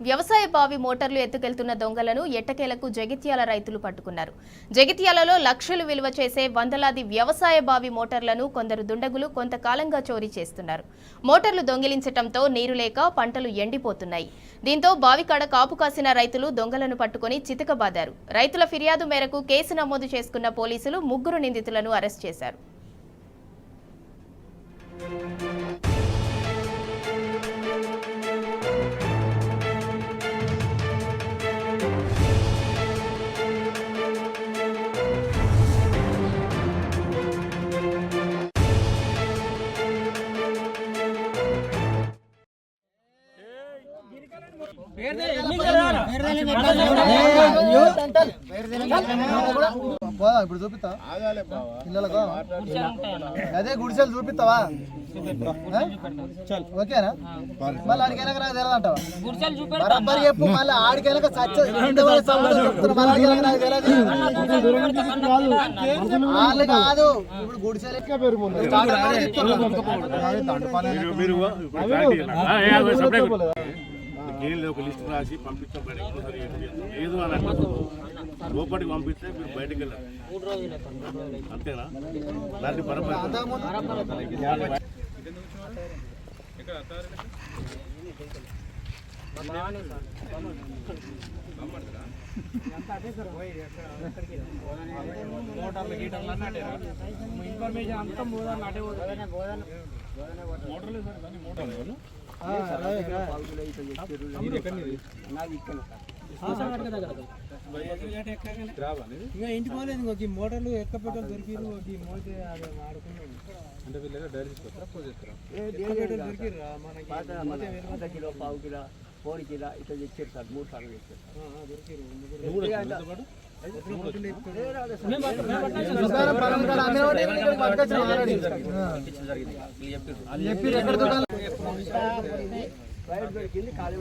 వ్యవసాయ బావి మోటార్లు ఎత్తుకెళ్తున్న దొంగలను ఎట్టకేలకు జగిత్యాల రైతులు పట్టుకున్నారు. జగిత్యాలలో లక్షలు విలువ చేసే వందలాది వ్యవసాయ బావి మోటార్లను కొందరు దుండగులు కొంతకాలంగా చోరీ చేస్తున్నారు. మోటార్లు దొంగిలించడంతో నీరు లేక పంటలు ఎండిపోతున్నాయి. దీంతో బావికాడ కాపు కాసిన రైతులు దొంగలను పట్టుకుని చితకబాదారు. రైతుల ఫిర్యాదు మేరకు కేసు నమోదు చేసుకున్న పోలీసులు 3 నిందితులను అరెస్ట్ చేశారు. ఇప్పుడు చూపిస్తా పిల్లలకు అదే గుడిసెలు చూపిస్తావా? ఓకేనా? మళ్ళీ ఆడికైనా నాకు తెలదంటావా? బరాబర్ చెప్పు. మళ్ళీ ఆడికైనా వాళ్ళు కాదు. ఇప్పుడు గుడిసెలు ఒక లిస్ట్ రాసి పంపించాం. ఏదో అని లోపలికి పంపిస్తే మీరు బయటకు వెళ్ళారు అంతేనా? దాన్ని ఇన్ఫర్మేషన్ అంతా ఇంకా ఇంటి పోలేదు. ఇంకొక ఈ మోటార్లు ఎక్కపెట్టలు దొరికిరు. ఈ మోతే అది వాడుకున్నాం అంటే వీళ్ళు డైరీ తీసుకొస్తారా? దొరికిరా మనకి కిలో, పావు కిలో, 4 కిలో ఇట్లా తెచ్చారు సార్. 3 సార్లు తెచ్చారు. దొరికిరు. ప్రైవేట్ దొరికింది. ఖాళీ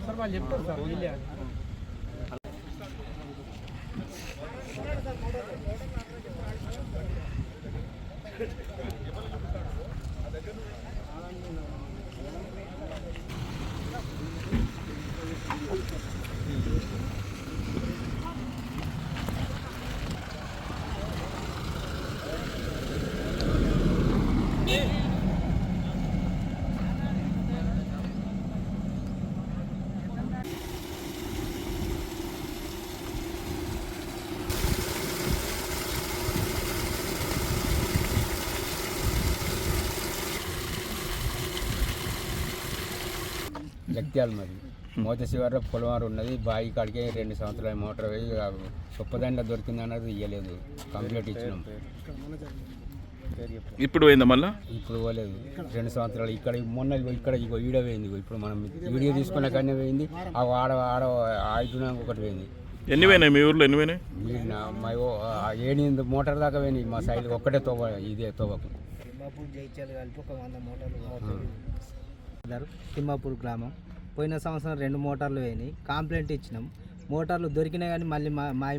సార్ వాళ్ళు చెప్తారు సార్. వీళ్ళే జగిత్యాల మరి మోతశివారు పొలవారు ఉన్నది. బావి కాడికి 2 సంవత్సరాల మోటార్ పోయి చొప్పదండ దొరికింది అన్నది ఇవ్వలేదు. కంప్లీట్ ఇచ్చినాం. ఇప్పుడు పోయిందా? మళ్ళీ ఇప్పుడు పోలేదు. 2 సంవత్సరాలు ఇక్కడ మొన్న ఇక్కడ ఇగో వీడియో పోయింది. ఇప్పుడు మనం వీడియో తీసుకున్న కానీ పోయింది. ఆ ఆడ ఆడుతున్నాక ఒకటి పోయింది. ఎన్ని పోయినాయి మీ ఊర్లో? ఎన్ని పోయినాయి? మా 7 మోటార్ దాకా పోయినాయి. మా సైడ్ ఒక్కటే తోవ, ఇదే తోవకు. తిమ్మాపూర్ గ్రామం. పోయిన సంవత్సరం 2 మోటార్లు పోయినాయి. కంప్లైంట్ ఇచ్చినాం. మోటార్లు దొరికినాయి కానీ మళ్ళీ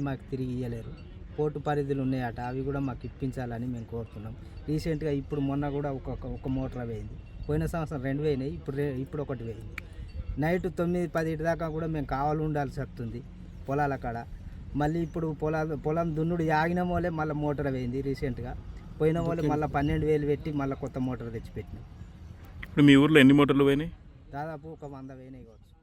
మాకు తిరిగి ఇవ్వలేరు. కోర్టు పరిధులు ఉన్నాయట. అవి కూడా మాకు ఇప్పించాలని మేము కోరుతున్నాం. రీసెంట్గా ఇప్పుడు మొన్న కూడా ఒక మోటార్ పోయింది. పోయిన సంవత్సరం 2 పోయినాయి. ఇప్పుడు ఒకటి పోయింది. నైట్ 9-10 దాకా కూడా మేము కావాలి ఉండాల్సి వస్తుంది పొలాల కాడ. మళ్ళీ ఇప్పుడు పొలం దున్నుడు ఆగిన వాళ్ళే మళ్ళీ మోటార్ పోయింది. రీసెంట్గా పోయిన వాళ్ళు మళ్ళీ 12,000 పెట్టి మళ్ళీ కొత్త మోటార్ తెచ్చిపెట్టినాం. ఇప్పుడు మీ ఊర్లో ఎన్ని మోటార్లు పోయినాయి? దాదాపు 100 పోయినాయి కావచ్చు.